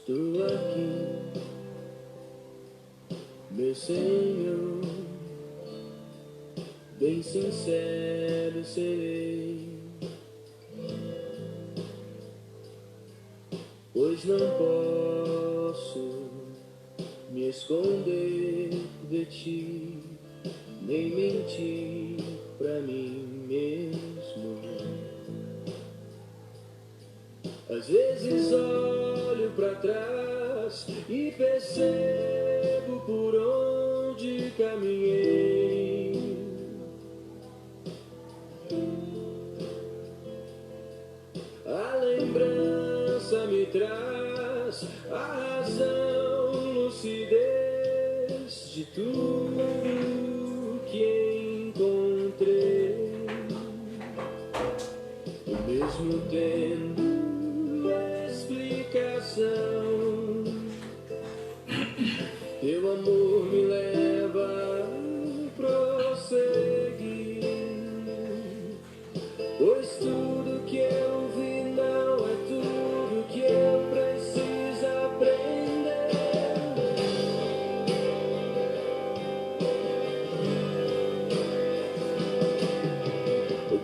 Estou aqui, meu Senhor, bem sincero serei, pois não posso me esconder de ti, nem mentir pra mim mesmo. Às vezes olho pra trás e percebo por onde caminhei. A lembrança me traz a razão, lucidez de tudo que encontrei. E mesmo tendo explicação, teu amor me leva a prosseguir, pois tudo que eu vi não é tudo que eu preciso aprender.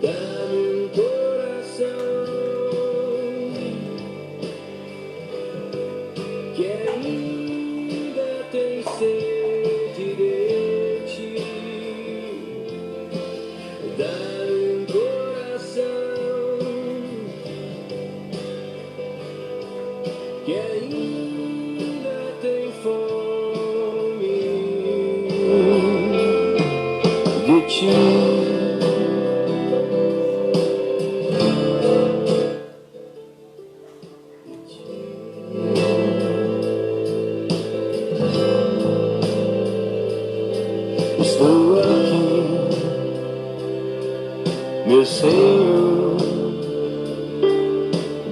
Dá-me um coração que ainda tem sede de ti. Dá-me um coração que ainda tem fome de ti. Estou aqui, meu Senhor,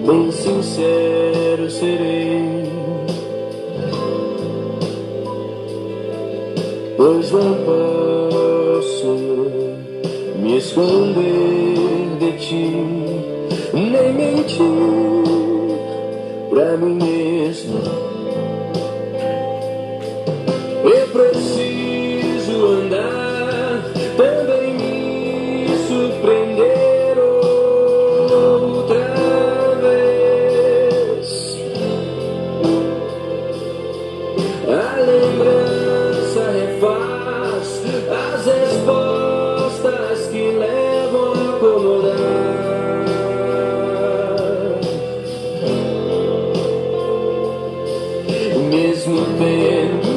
bem sincero serei, pois não posso me esconder de ti, nem mentir pra mim mesmo. Eu preciso andar, também me surpreender outra vez. A lembrança refaz as respostas que levam a incomodar. Mesmo tendo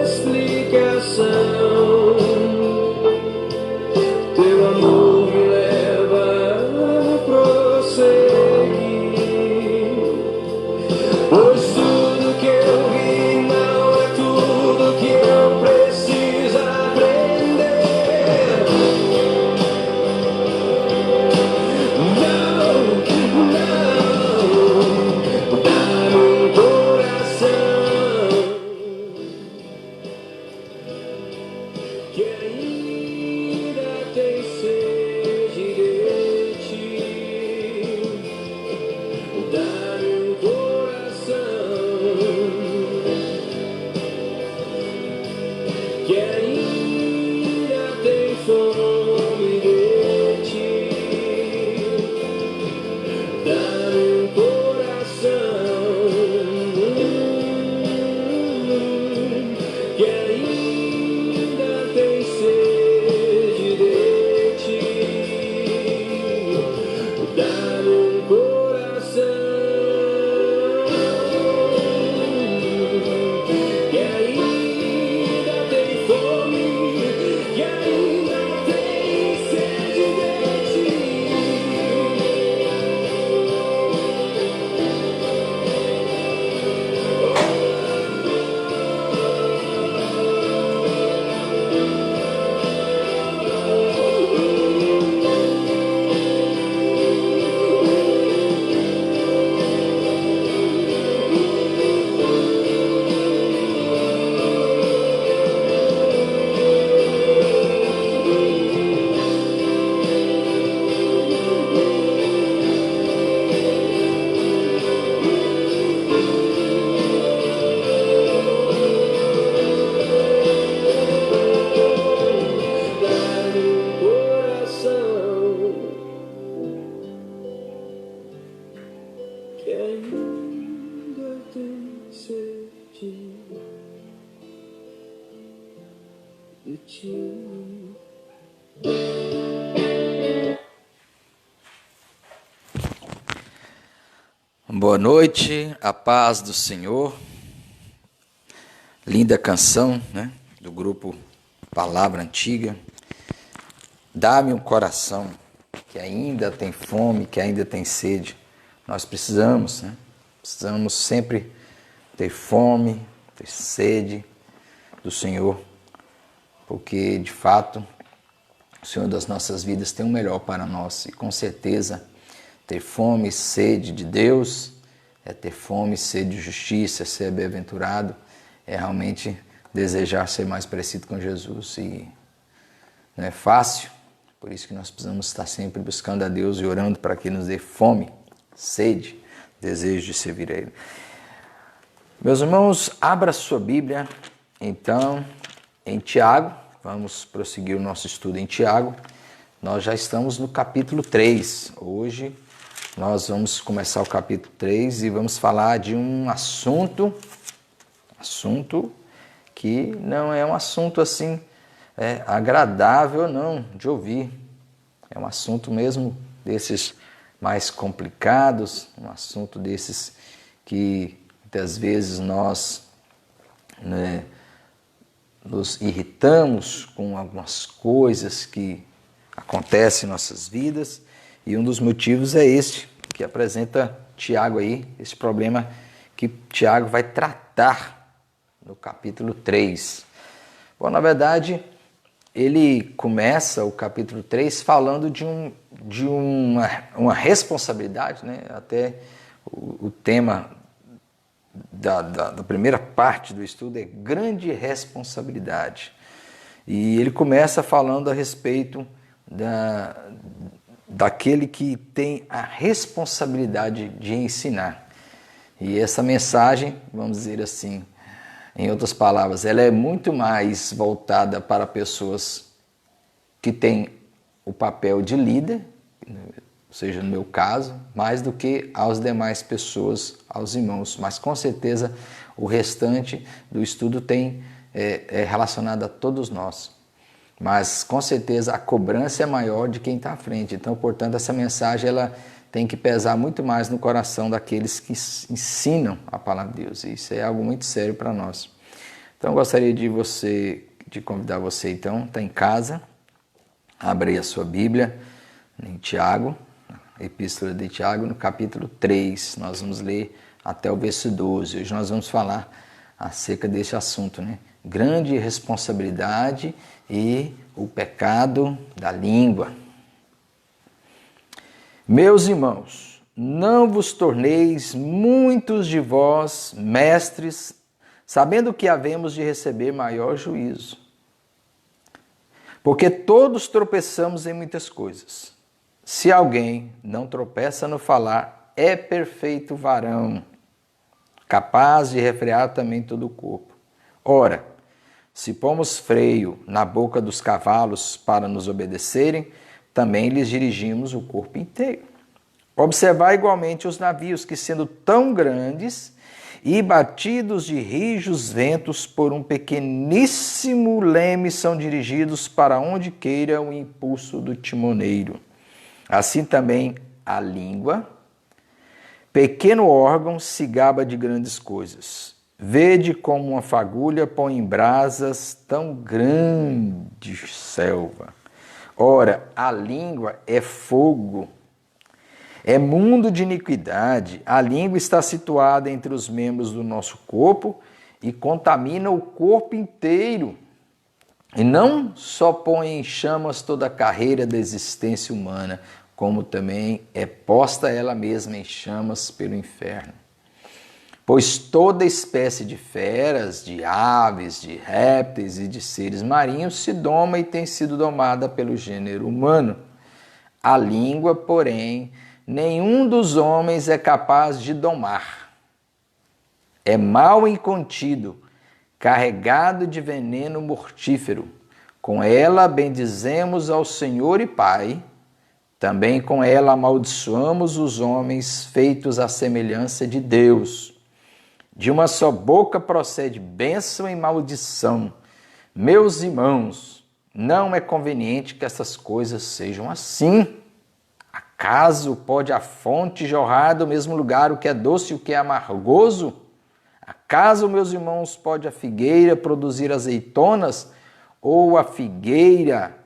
explicação, teu amor me leva a prosseguir, pois tudo que eu vi não é tudo que eu preciso aprender. Não, dá-me um coração Boa noite, a paz do Senhor. Linda canção, né, do grupo Palavra Antiga. Dá-me um coração que ainda tem fome, que ainda tem sede. Nós precisamos, né? Precisamos sempre ter fome, ter sede do Senhor, porque de fato o Senhor das nossas vidas tem o melhor para nós e com certeza ter fome e sede de Deus é ter fome e sede de justiça, ser bem-aventurado, é realmente desejar ser mais parecido com Jesus. E não é fácil, por isso que nós precisamos estar sempre buscando a Deus e orando para que nos dê fome, sede, desejo de servir a Ele. Meus irmãos, abra sua Bíblia, então, em Tiago. Vamos prosseguir o nosso estudo em Tiago. Nós já estamos no capítulo 3. Hoje nós vamos começar o capítulo 3 e vamos falar de um assunto que não é um assunto assim agradável não de ouvir. É um assunto mesmo desses mais complicados, um assunto desses que muitas vezes nós nos irritamos com algumas coisas que acontecem em nossas vidas, e um dos motivos é este, que apresenta Tiago aí, esse problema que Tiago vai tratar no capítulo 3. Bom, na verdade, ele começa o capítulo 3 falando de uma responsabilidade, né? Até o tema da primeira parte do estudo é grande responsabilidade. E ele começa falando a respeito daquele que tem a responsabilidade de ensinar. E essa mensagem, vamos dizer assim, em outras palavras, ela é muito mais voltada para pessoas que têm o papel de líder, ou seja, no meu caso, mais do que às demais pessoas, aos irmãos. Mas com certeza o restante do estudo é relacionado a todos nós. Mas com certeza a cobrança é maior de quem está à frente. Então, portanto, essa mensagem ela tem que pesar muito mais no coração daqueles que ensinam a palavra de Deus. E isso é algo muito sério para nós. Então, eu gostaria de convidar você, então, está em casa, abre aí a sua Bíblia em Tiago, a Epístola de Tiago, no capítulo 3. Nós vamos ler até o verso 12. Hoje nós vamos falar acerca desse assunto, né? Grande responsabilidade e o pecado da língua. Meus irmãos, não vos torneis muitos de vós mestres, sabendo que havemos de receber maior juízo. Porque todos tropeçamos em muitas coisas. Se alguém não tropeça no falar, é perfeito varão, capaz de refrear também todo o corpo. Ora, se pomos freio na boca dos cavalos para nos obedecerem, também lhes dirigimos o corpo inteiro. Observai igualmente os navios que, sendo tão grandes e batidos de rijos ventos por um pequeníssimo leme, são dirigidos para onde queira o impulso do timoneiro. Assim também a língua, pequeno órgão, se gaba de grandes coisas. Vede como uma fagulha põe em brasas tão grande selva. Ora, a língua é fogo, é mundo de iniquidade. A língua está situada entre os membros do nosso corpo e contamina o corpo inteiro. E não só põe em chamas toda a carreira da existência humana, como também é posta ela mesma em chamas pelo inferno. Pois toda espécie de feras, de aves, de répteis e de seres marinhos se doma e tem sido domada pelo gênero humano. A língua, porém, nenhum dos homens é capaz de domar. É mal incontido, carregado de veneno mortífero. Com ela bendizemos ao Senhor e Pai, também com ela amaldiçoamos os homens feitos à semelhança de Deus. De uma só boca procede bênção e maldição. Meus irmãos, não é conveniente que essas coisas sejam assim. Acaso pode a fonte jorrar do mesmo lugar o que é doce e o que é amargoso? Acaso, meus irmãos, pode a figueira produzir azeitonas, ou a figueira,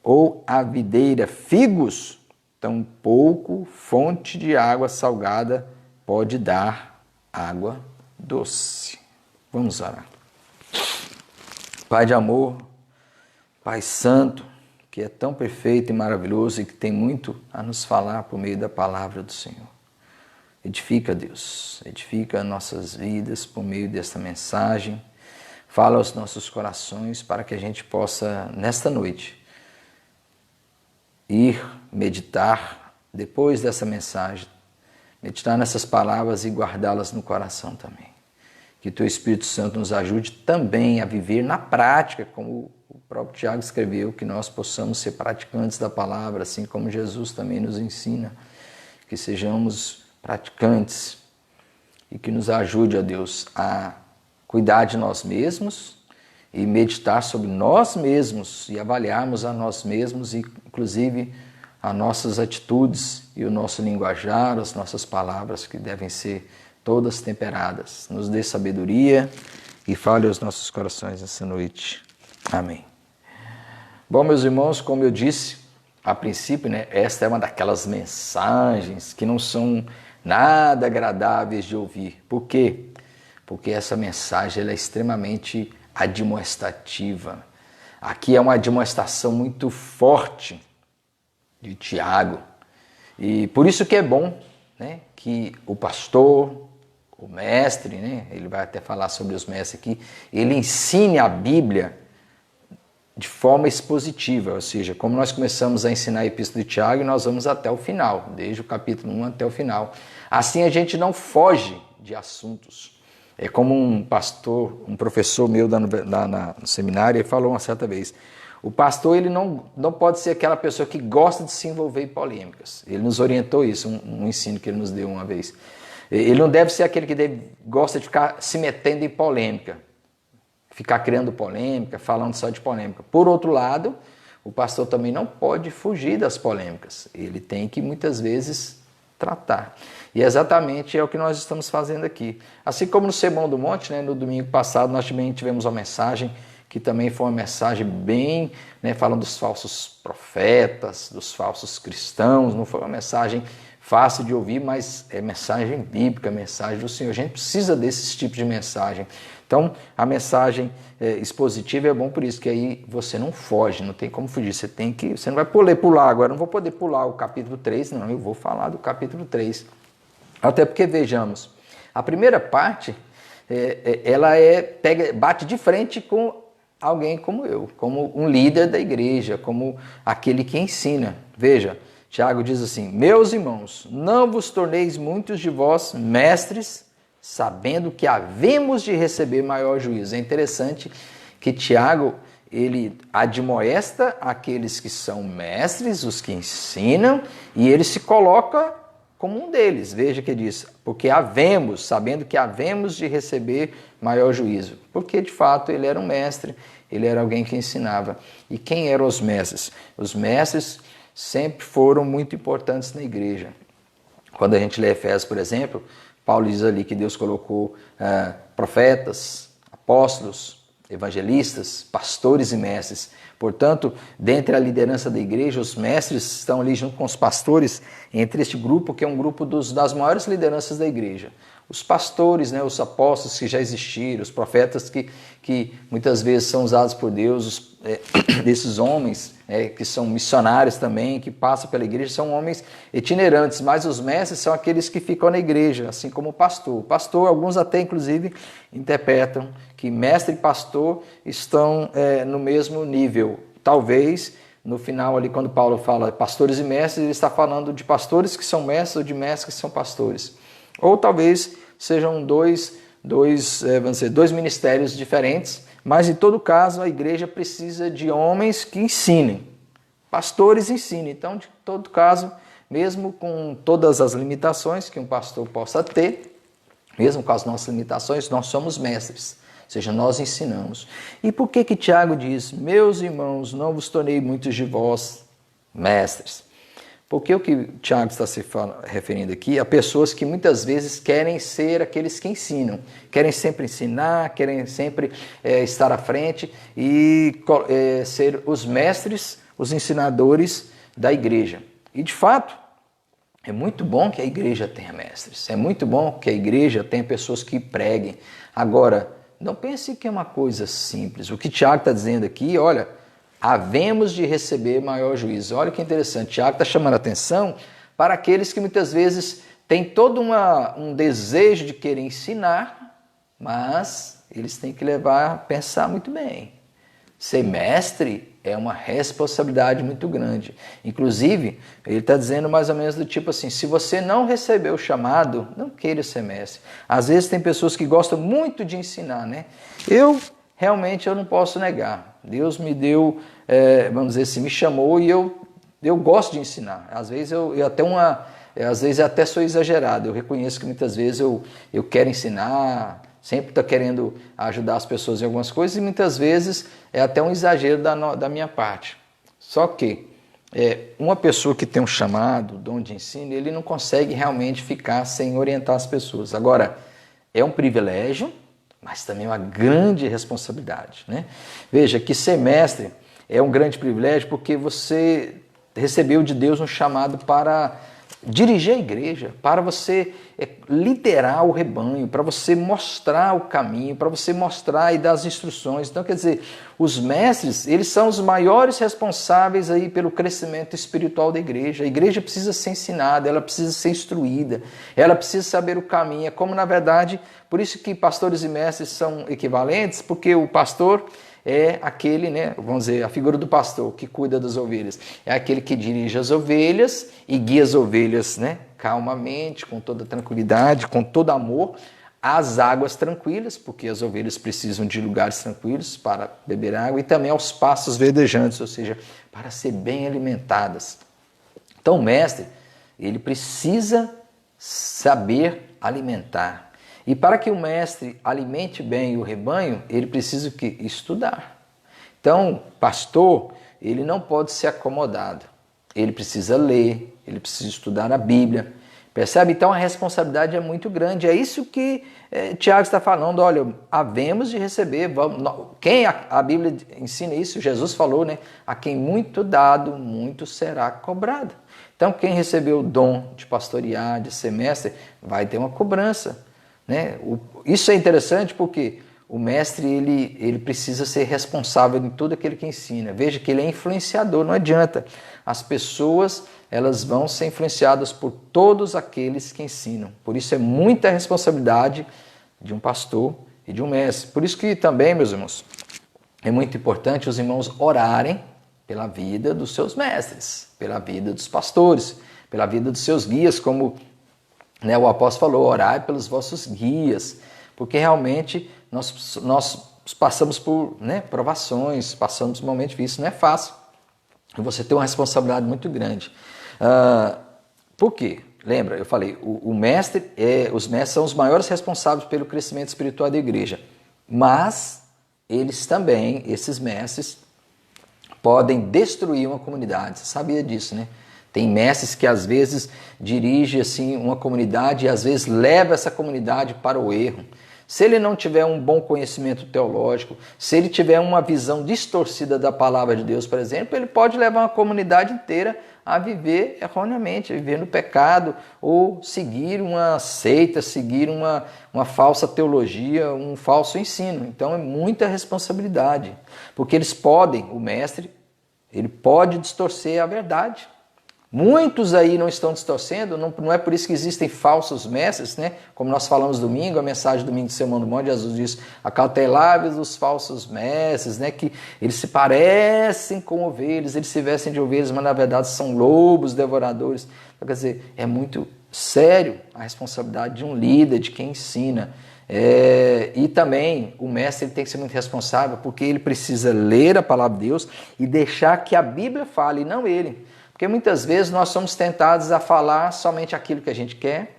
ou a videira figos? Tampouco fonte de água salgada pode dar água doce. Vamos orar. Pai de amor, Pai santo, que é tão perfeito e maravilhoso e que tem muito a nos falar por meio da palavra do Senhor. Edifica, Deus, edifica nossas vidas por meio desta mensagem. Fala aos nossos corações para que a gente possa, nesta noite, ir meditar depois dessa mensagem, meditar nessas palavras e guardá-las no coração também. Que Teu Espírito Santo nos ajude também a viver na prática, como o próprio Tiago escreveu, que nós possamos ser praticantes da palavra, assim como Jesus também nos ensina, que sejamos praticantes e que nos ajude, ó Deus, a cuidar de nós mesmos e meditar sobre nós mesmos e avaliarmos a nós mesmos e, inclusive, as nossas atitudes e o nosso linguajar, as nossas palavras que devem ser todas temperadas. Nos dê sabedoria e fale aos nossos corações nessa noite. Amém. Bom, meus irmãos, como eu disse a princípio, esta é uma daquelas mensagens que não são nada agradáveis de ouvir. Por quê? Porque essa mensagem ela é extremamente admoestativa. Aqui é uma admoestação muito forte de Tiago. E por isso que é bom, que o pastor, o mestre, ele vai até falar sobre os mestres aqui, ele ensine a Bíblia de forma expositiva, ou seja, como nós começamos a ensinar a Epístola de Tiago, nós vamos até o final, desde o capítulo 1 até o final. Assim a gente não foge de assuntos. É como um pastor, um professor meu no seminário, ele falou uma certa vez, o pastor ele não pode ser aquela pessoa que gosta de se envolver em polêmicas. Ele nos orientou isso, um ensino que ele nos deu uma vez. Ele não deve ser aquele que gosta de ficar se metendo em polêmica, ficar criando polêmica, falando só de polêmica. Por outro lado, o pastor também não pode fugir das polêmicas. Ele tem que, muitas vezes, tratar. E exatamente é o que nós estamos fazendo aqui. Assim como no Sermão do Monte, no domingo passado, nós também tivemos uma mensagem que também foi uma mensagem bem, falando dos falsos profetas, dos falsos cristãos. Não foi uma mensagem fácil de ouvir, mas é mensagem bíblica, mensagem do Senhor. A gente precisa desse tipo de mensagem. Então, a mensagem expositiva é bom por isso, que aí você não foge, não tem como fugir. Você não vai poder pular agora, não vou poder pular o capítulo 3, não, eu vou falar do capítulo 3. Até porque, vejamos, a primeira parte, ela bate de frente com alguém como eu, como um líder da igreja, como aquele que ensina. Veja, Tiago diz assim, meus irmãos, não vos torneis muitos de vós mestres, sabendo que havemos de receber maior juízo. É interessante que Tiago, ele admoesta aqueles que são mestres, os que ensinam, e ele se coloca como um deles. Veja que diz, porque sabendo que havemos de receber maior juízo. Porque, de fato, ele era um mestre, ele era alguém que ensinava. E quem eram os mestres? Os mestres sempre foram muito importantes na igreja. Quando a gente lê Efésios, por exemplo, Paulo diz ali que Deus colocou profetas, apóstolos, evangelistas, pastores e mestres. Portanto, dentre a liderança da igreja, os mestres estão ali junto com os pastores, entre este grupo que é um grupo das maiores lideranças da igreja. Os pastores, os apóstolos que já existiram, os profetas que muitas vezes são usados por Deus, desses homens que são missionários também, que passam pela igreja, são homens itinerantes, mas os mestres são aqueles que ficam na igreja, assim como o pastor. O pastor, alguns até inclusive interpretam que mestre e pastor estão no mesmo nível. Talvez no final ali, quando Paulo fala pastores e mestres, ele está falando de pastores que são mestres ou de mestres que são pastores. Ou talvez sejam dois ministérios diferentes, mas em todo caso a igreja precisa de homens que ensinem, pastores ensinem. Então, de todo caso, mesmo com todas as limitações que um pastor possa ter, mesmo com as nossas limitações, nós somos mestres. seja, nós ensinamos. E por que que Tiago diz, meus irmãos, não vos tornei muitos de vós mestres? Porque o que Tiago está se referindo aqui a pessoas que muitas vezes querem ser aqueles que ensinam, querem sempre ensinar, querem sempre estar à frente e ser os mestres, os ensinadores da igreja. E de fato, é muito bom que a igreja tenha mestres, é muito bom que a igreja tenha pessoas que preguem. Agora, não pense que é uma coisa simples. O que Tiago está dizendo aqui, olha, havemos de receber maior juízo. Olha que interessante, Tiago está chamando a atenção para aqueles que muitas vezes têm todo um desejo de querer ensinar, mas eles têm que levar a pensar muito bem. Ser mestre é uma responsabilidade muito grande. Inclusive, ele está dizendo mais ou menos do tipo assim, se você não recebeu o chamado, não queira ser mestre. Às vezes tem pessoas que gostam muito de ensinar, né? Realmente eu não posso negar. Deus me deu, vamos dizer assim, me chamou e eu gosto de ensinar. Às vezes às vezes eu até sou exagerado. Eu reconheço que muitas vezes eu quero ensinar, sempre estou querendo ajudar as pessoas em algumas coisas e muitas vezes é até um exagero da minha parte. Só que uma pessoa que tem um chamado, dom de ensino, ele não consegue realmente ficar sem orientar as pessoas. Agora, é um privilégio, mas também uma grande responsabilidade, né? Veja que ser mestre é um grande privilégio porque você recebeu de Deus um chamado para dirigir a igreja, para você liderar o rebanho, para você mostrar o caminho, para você mostrar e dar as instruções. Então, quer dizer, os mestres, eles são os maiores responsáveis aí pelo crescimento espiritual da igreja. A igreja precisa ser ensinada, ela precisa ser instruída, ela precisa saber o caminho. É como, na verdade, por isso que pastores e mestres são equivalentes, porque o pastor é aquele, né, vamos dizer, a figura do pastor que cuida das ovelhas. É aquele que dirige as ovelhas e guia as ovelhas, né, calmamente, com toda tranquilidade, com todo amor, às águas tranquilas, porque as ovelhas precisam de lugares tranquilos para beber água, e também aos pastos verdejantes, ou seja, para ser bem alimentadas. Então, o mestre, ele precisa saber alimentar. E para que o mestre alimente bem o rebanho, ele precisa estudar. Então, pastor, ele não pode ser acomodado. Ele precisa ler, ele precisa estudar a Bíblia. Percebe? Então, a responsabilidade é muito grande. É isso que Tiago está falando. Olha, havemos de receber. Quem a Bíblia ensina isso? Jesus falou, né? A quem muito dado, muito será cobrado. Então, quem recebeu o dom de pastorear, de ser mestre, vai ter uma cobrança. Né? Isso é interessante porque o mestre ele precisa ser responsável em tudo aquilo que ensina. Veja que ele é influenciador, não adianta. As pessoas elas vão ser influenciadas por todos aqueles que ensinam. Por isso é muita responsabilidade de um pastor e de um mestre. Por isso que também, meus irmãos, é muito importante os irmãos orarem pela vida dos seus mestres, pela vida dos pastores, pela vida dos seus guias, como o apóstolo falou, orai pelos vossos guias, porque realmente nós passamos por provações, passamos por momentos difíceis, não é fácil. E você tem uma responsabilidade muito grande. Por quê? Lembra, eu falei, os mestres são os maiores responsáveis pelo crescimento espiritual da igreja, mas eles também, esses mestres, podem destruir uma comunidade. Você sabia disso, né? Tem mestres que às vezes dirigem assim, uma comunidade e às vezes leva essa comunidade para o erro. Se ele não tiver um bom conhecimento teológico, se ele tiver uma visão distorcida da palavra de Deus, por exemplo, ele pode levar uma comunidade inteira a viver erroneamente, a viver no pecado, ou seguir uma seita, seguir uma falsa teologia, um falso ensino. Então é muita responsabilidade, porque o mestre, ele pode distorcer a verdade. Muitos aí não estão distorcendo, não é por isso que existem falsos mestres, né? Como nós falamos domingo, a mensagem domingo do Sermão do Monte, Jesus diz, acautelai-vos dos falsos mestres, né? Que eles se parecem com ovelhas, eles se vestem de ovelhas, mas na verdade são lobos devoradores. Então, quer dizer, é muito sério a responsabilidade de um líder, de quem ensina. E também o mestre ele tem que ser muito responsável, porque ele precisa ler a palavra de Deus e deixar que a Bíblia fale, e não ele. Porque muitas vezes nós somos tentados a falar somente aquilo que a gente quer,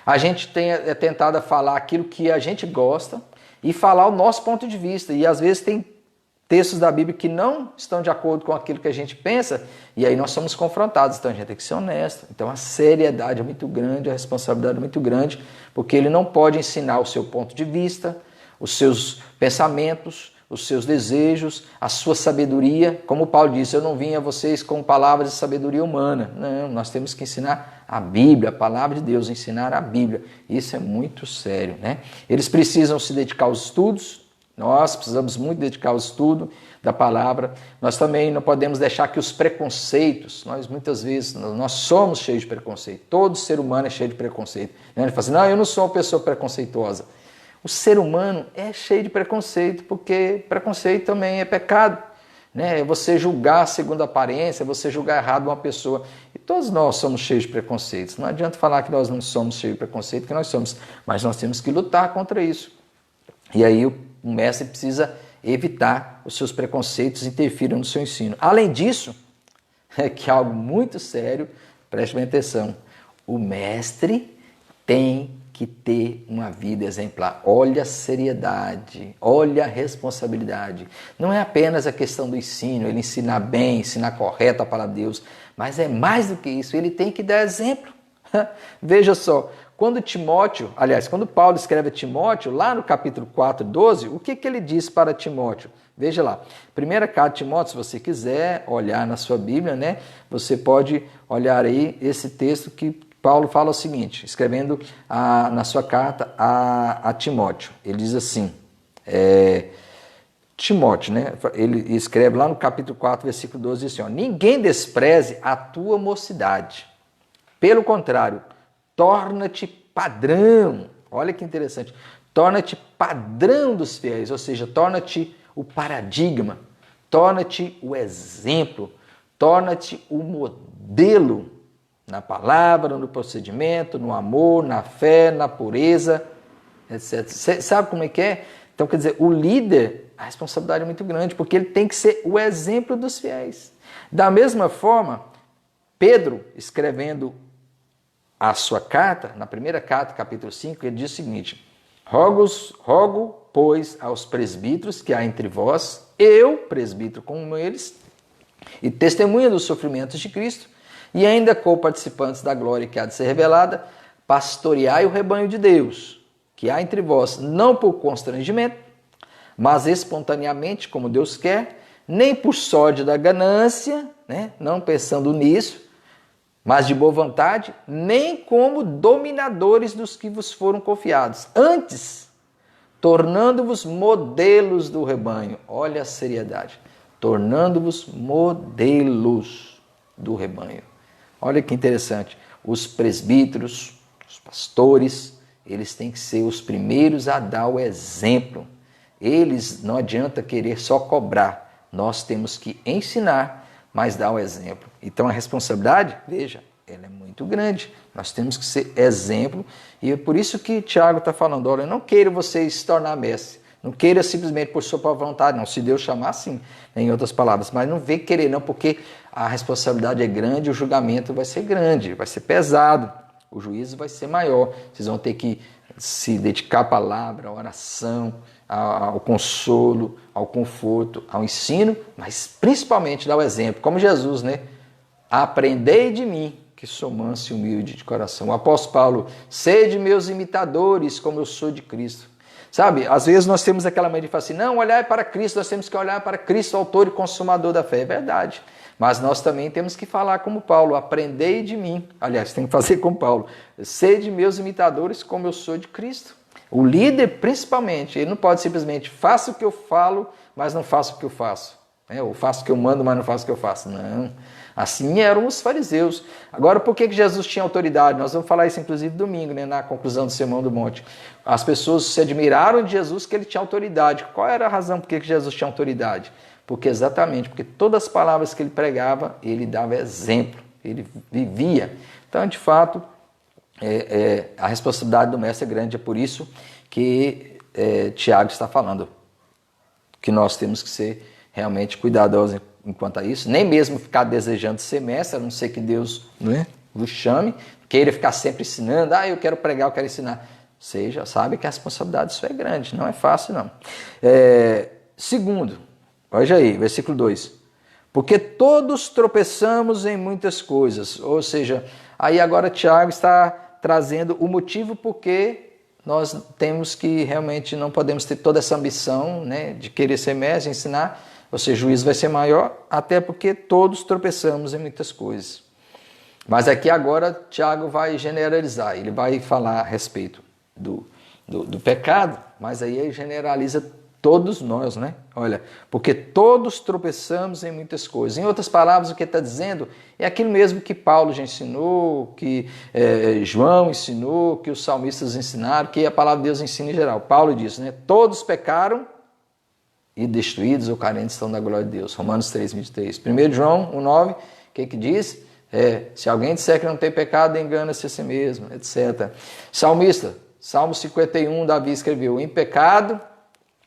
a gente é tentado a falar aquilo que a gente gosta, e falar o nosso ponto de vista. E às vezes tem textos da Bíblia que não estão de acordo com aquilo que a gente pensa, e aí nós somos confrontados. Então a gente tem que ser honesto. Então a seriedade é muito grande, a responsabilidade é muito grande, porque ele não pode ensinar o seu ponto de vista, os seus pensamentos, os seus desejos, a sua sabedoria. Como Paulo disse, eu não vim a vocês com palavras de sabedoria humana. Não, nós temos que ensinar a Bíblia, a palavra de Deus, ensinar a Bíblia. Isso é muito sério, né? Eles precisam se dedicar aos estudos, nós precisamos muito dedicar ao estudo da palavra. Nós também não podemos deixar que os preconceitos, nós muitas vezes, nós somos cheios de preconceito. Todo ser humano é cheio de preconceito. Ele fala assim, não, eu não sou uma pessoa preconceituosa. O ser humano é cheio de preconceito, porque preconceito também é pecado. Né? É você julgar segundo a aparência, é você julgar errado uma pessoa. E todos nós somos cheios de preconceitos. Não adianta falar que nós não somos cheios de preconceito, que nós somos. Mas nós temos que lutar contra isso. E aí o mestre precisa evitar os seus preconceitos interfiram no seu ensino. Além disso, que é algo muito sério, preste bem atenção, o mestre tem que ter uma vida exemplar. Olha a seriedade, olha a responsabilidade. Não é apenas a questão do ensino, ele ensinar bem, ensinar correto a palavra de Deus, mas é mais do que isso, ele tem que dar exemplo. Veja só, quando Paulo escreve a Timóteo, lá no capítulo 4, 12, o que ele diz para Timóteo? Veja lá, primeira carta de Timóteo, se você quiser olhar na sua Bíblia, né, você pode olhar aí esse texto que Paulo fala o seguinte, escrevendo na sua carta a Timóteo. Ele diz assim, Timóteo, né, ele escreve lá no capítulo 4, versículo 12, diz assim, ó, ninguém despreze a tua mocidade. Pelo contrário, torna-te padrão. Olha que interessante. Torna-te padrão dos fiéis, ou seja, torna-te o paradigma, torna-te o exemplo, torna-te o modelo na palavra, no procedimento, no amor, na fé, na pureza, etc. Você sabe como é que é? Então, quer dizer, o líder, a responsabilidade é muito grande, porque ele tem que ser o exemplo dos fiéis. Da mesma forma, Pedro, escrevendo a sua carta, na primeira carta, capítulo 5, ele diz o seguinte, rogo, pois, aos presbíteros que há entre vós, eu, presbítero como eles, e testemunha dos sofrimentos de Cristo, e ainda co-participantes da glória que há de ser revelada, pastoreai o rebanho de Deus, que há entre vós, não por constrangimento, mas espontaneamente, como Deus quer, nem por sorte da ganância, né? Não pensando nisso, mas de boa vontade, nem como dominadores dos que vos foram confiados. Antes, tornando-vos modelos do rebanho. Olha a seriedade. Tornando-vos modelos do rebanho. Olha que interessante. Os presbíteros, os pastores, eles têm que ser os primeiros a dar o exemplo. Eles não adianta querer só cobrar. Nós temos que ensinar, mas dar o exemplo. Então a responsabilidade, veja, ela é muito grande. Nós temos que ser exemplo. E é por isso que Tiago está falando, olha, não queira você se tornar mestre. Não queira simplesmente por sua própria vontade, não. Se Deus chamar, sim, em outras palavras. Mas não vê querer não, porque a responsabilidade é grande, o julgamento vai ser grande, vai ser pesado. O juízo vai ser maior. Vocês vão ter que se dedicar à palavra, à oração, ao consolo, ao conforto, ao ensino, mas principalmente dar o exemplo, como Jesus, né? Aprendei de mim, que sou manso e humilde de coração. O apóstolo Paulo, sede meus imitadores, como eu sou de Cristo. Sabe, às vezes nós temos aquela mania de falar assim, não, olhar para Cristo, nós temos que olhar para Cristo, autor e consumador da fé. É verdade. Mas nós também temos que falar como Paulo, aprendei de mim. Aliás, tem que fazer como Paulo. Sede meus imitadores, como eu sou de Cristo. O líder, principalmente, ele não pode simplesmente faça o que eu falo, mas não faço o que eu faço. Ou faço o que eu mando, mas não faço o que eu faço. Não. Assim eram os fariseus. Agora, por que Jesus tinha autoridade? Nós vamos falar isso, inclusive, domingo, né, na conclusão do Sermão do Monte. As pessoas se admiraram de Jesus que ele tinha autoridade. Qual era a razão por que Jesus tinha autoridade? Porque todas as palavras que ele pregava, ele dava exemplo, ele vivia. Então, de fato, a responsabilidade do mestre é grande, é por isso que Tiago está falando, que nós temos que ser realmente cuidadosos enquanto a isso, nem mesmo ficar desejando ser mestre, a não ser que Deus, né, nos chame, queira ficar sempre ensinando, eu quero pregar, eu quero ensinar. Você já sabe que a responsabilidade disso é grande, não é fácil não. Segundo, olha aí, versículo 2. Porque todos tropeçamos em muitas coisas. Ou seja, aí agora Tiago está trazendo o motivo porque nós temos que realmente não podemos ter toda essa ambição, né, de querer ser mestre, ensinar, ou seja, o juízo vai ser maior, até porque todos tropeçamos em muitas coisas. Mas aqui agora Tiago vai generalizar, ele vai falar a respeito do pecado, mas aí ele generaliza todos nós, né? Olha, porque todos tropeçamos em muitas coisas. Em outras palavras, o que está dizendo é aquilo mesmo que Paulo já ensinou, que João ensinou, que os salmistas ensinaram, que a palavra de Deus ensina em geral. Paulo diz, né? Todos pecaram e destruídos ou carentes estão da glória de Deus. Romanos 3:23. 1 João 1:9, o que diz? Se alguém disser que não tem pecado, engana-se a si mesmo, etc. Salmista, Salmo 51, Davi escreveu, em pecado,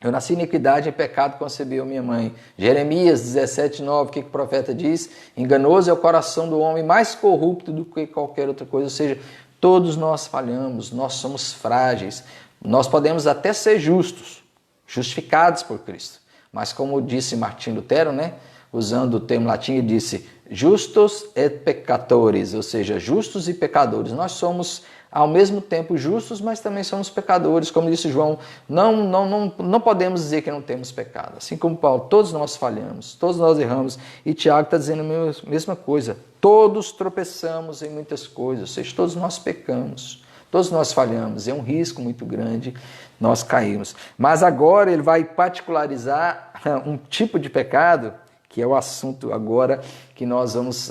eu nasci em iniquidade, em pecado concebeu minha mãe. Jeremias 17:9, o que o profeta diz? Enganoso é o coração do homem, mais corrupto do que qualquer outra coisa. Ou seja, todos nós falhamos, nós somos frágeis. Nós podemos até ser justos, justificados por Cristo. Mas como disse Martim Lutero, né? Usando o termo latim, ele disse justus et peccatores, ou seja, justos e pecadores. Nós somos ao mesmo tempo justos, mas também somos pecadores. Como disse João, não podemos dizer que não temos pecado. Assim como Paulo, todos nós falhamos, todos nós erramos. E Tiago está dizendo a mesma coisa. Todos tropeçamos em muitas coisas, ou seja, todos nós pecamos, todos nós falhamos. É um risco muito grande nós cairmos. Mas agora ele vai particularizar um tipo de pecado, que é o assunto agora que nós vamos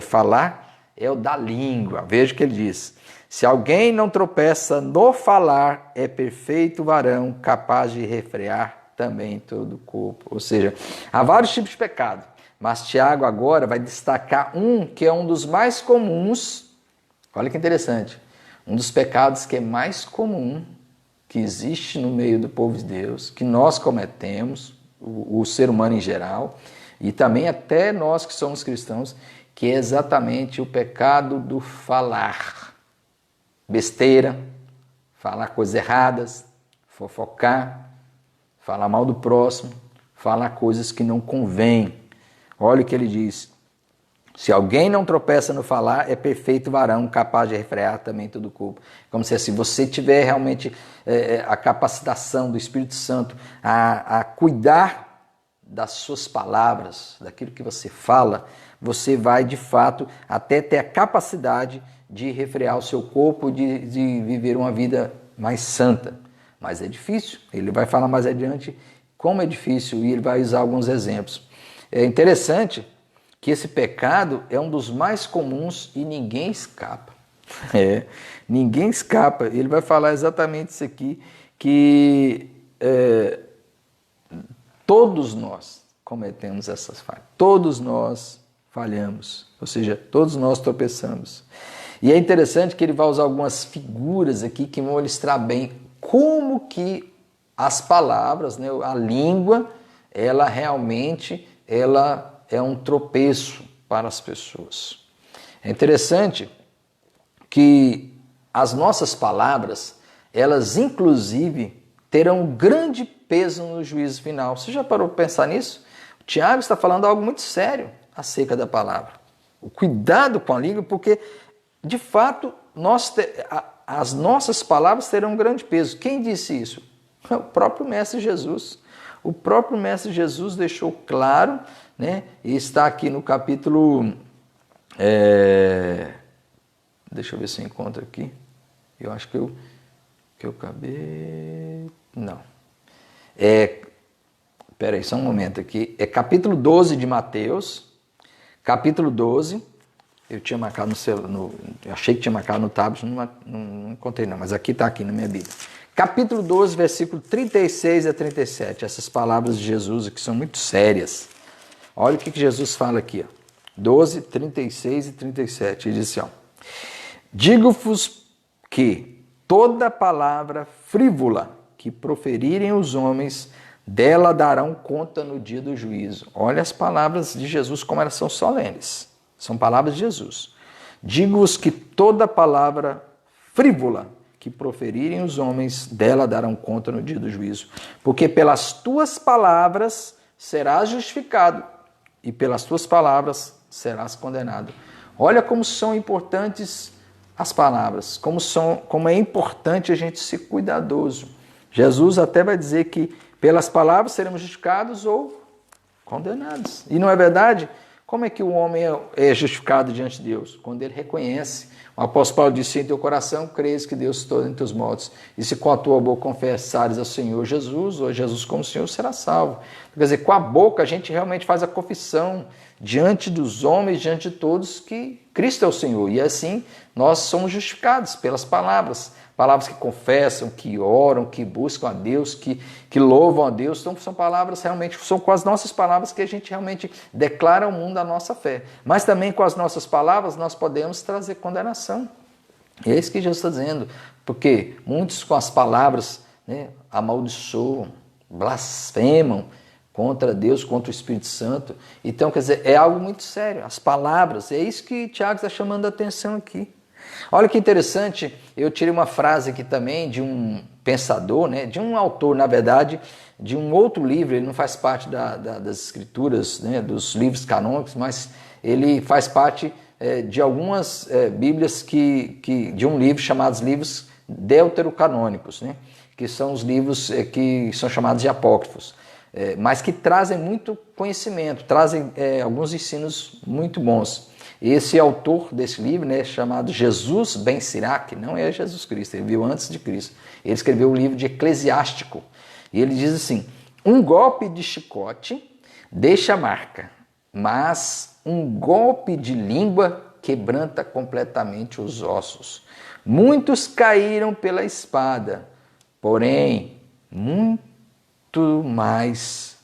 falar, é o da língua. Veja o que ele diz. Se alguém não tropeça no falar, é perfeito varão, capaz de refrear também todo o corpo. Ou seja, há vários tipos de pecado, mas Tiago agora vai destacar um que é um dos mais comuns. Olha que interessante, um dos pecados que é mais comum, que existe no meio do povo de Deus, que nós cometemos, o ser humano em geral, e também até nós que somos cristãos, que é exatamente o pecado do falar. Besteira, falar coisas erradas, fofocar, falar mal do próximo, falar coisas que não convêm. Olha o que ele diz. Se alguém não tropeça no falar, é perfeito varão, capaz de refrear também todo o corpo. Como se você tiver realmente a capacitação do Espírito Santo a cuidar das suas palavras, daquilo que você fala, você vai de fato até ter a capacidade de refrear o seu corpo, de viver uma vida mais santa. Mas é difícil, ele vai falar mais adiante como é difícil e ele vai usar alguns exemplos. É interessante que esse pecado é um dos mais comuns e ninguém escapa. Ninguém escapa. Ele vai falar exatamente isso aqui, que todos nós cometemos essas falhas, todos nós falhamos, ou seja, todos nós tropeçamos. E é interessante que ele vai usar algumas figuras aqui que vão ilustrar bem como que as palavras, né, a língua, ela realmente é um tropeço para as pessoas. É interessante que as nossas palavras, elas inclusive terão um grande peso no juízo final. Você já parou para pensar nisso? O Tiago está falando algo muito sério acerca da palavra. O cuidado com a língua, porque de fato as nossas palavras terão um grande peso. Quem disse isso? O próprio Mestre Jesus. O próprio Mestre Jesus deixou claro, né? E está aqui no capítulo... deixa eu ver se eu encontro aqui. Eu acho que eu acabei... Não. Espera aí, só um momento aqui. É capítulo 12 de Mateus. Capítulo 12. Eu tinha marcado no celular, eu achei que tinha marcado no tablet, não encontrei não, mas aqui está aqui na minha Bíblia. Capítulo 12, versículo 36 a 37, essas palavras de Jesus aqui são muito sérias. Olha o que Jesus fala aqui, ó. 12, 36 e 37, ele diz assim, ó, digo-vos que toda palavra frívola que proferirem os homens, dela darão conta no dia do juízo. Olha as palavras de Jesus como elas são solenes. São palavras de Jesus. Digo-vos que toda palavra frívola que proferirem os homens, dela darão conta no dia do juízo. Porque pelas tuas palavras serás justificado, e pelas tuas palavras serás condenado. Olha como são importantes as palavras, como é importante a gente ser cuidadoso. Jesus até vai dizer que pelas palavras seremos justificados ou condenados. E não é verdade? Como é que o homem é justificado diante de Deus? Quando ele reconhece. O apóstolo Paulo disse: em teu coração crês que Deus estou entre os mortos, e se com a tua boca confessares ao Senhor Jesus, ou Jesus como Senhor, será salvo. Quer dizer, com a boca a gente realmente faz a confissão diante dos homens, diante de todos, que Cristo é o Senhor. E assim nós somos justificados pelas palavras. Palavras que confessam, que oram, que buscam a Deus, que louvam a Deus. Então são palavras realmente, são com as nossas palavras que a gente realmente declara ao mundo a nossa fé. Mas também com as nossas palavras nós podemos trazer condenação. E é isso que Jesus está dizendo. Porque muitos com as palavras, né, amaldiçoam, blasfemam contra Deus, contra o Espírito Santo. Então, quer dizer, é algo muito sério. As palavras, é isso que Tiago está chamando a atenção aqui. Olha que interessante, eu tirei uma frase aqui também de um pensador, né, de um autor, na verdade, de um outro livro. Ele não faz parte das escrituras, né, dos livros canônicos, mas ele faz parte de algumas bíblias de um livro chamados livros deuterocanônicos, né, que são os livros que são chamados de apócrifos, mas que trazem muito conhecimento, trazem alguns ensinos muito bons. Esse autor desse livro, né, chamado Jesus Ben Sirá, que não é Jesus Cristo, ele veio antes de Cristo. Ele escreveu o livro de Eclesiástico. E ele diz assim: um golpe de chicote deixa marca, mas um golpe de língua quebranta completamente os ossos. Muitos caíram pela espada, porém, muitos mais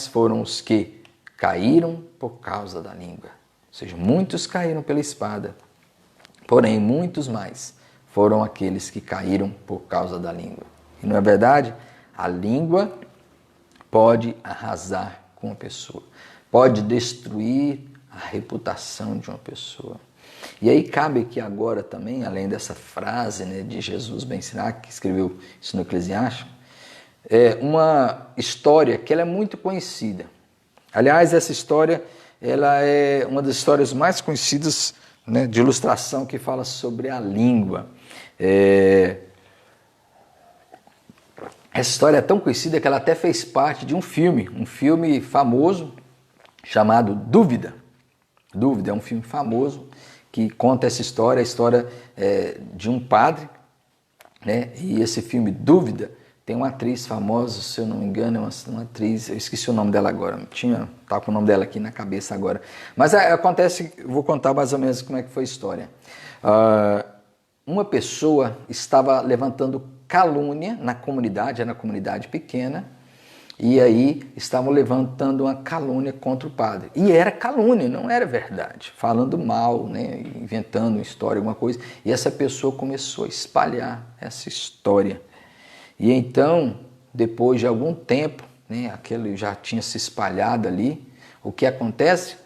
foram os que caíram por causa da língua. Ou seja, muitos caíram pela espada, porém muitos mais foram aqueles que caíram por causa da língua. E não é verdade? A língua pode arrasar com uma pessoa, pode destruir a reputação de uma pessoa. E aí cabe aqui agora também, além dessa frase, né, de Jesus Ben Sirá, que escreveu isso no Eclesiástico, uma história que ela é muito conhecida. Aliás, essa história ela é uma das histórias mais conhecidas, né, de ilustração, que fala sobre a língua. Essa história é tão conhecida que ela até fez parte de um filme famoso chamado Dúvida. Dúvida é um filme famoso que conta essa história, a história de um padre, né? E esse filme Dúvida tem uma atriz famosa, se eu não me engano, é uma atriz, eu esqueci o nome dela agora, estava com o nome dela aqui na cabeça agora. Mas acontece, vou contar mais ou menos como é que foi a história. Uma pessoa estava levantando calúnia na comunidade, era uma comunidade pequena, e aí estavam levantando uma calúnia contra o padre. E era calúnia, não era verdade, falando mal, né, inventando uma história, alguma coisa. E essa pessoa começou a espalhar essa história. E então, depois de algum tempo, né, aquele já tinha se espalhado ali, o que acontece?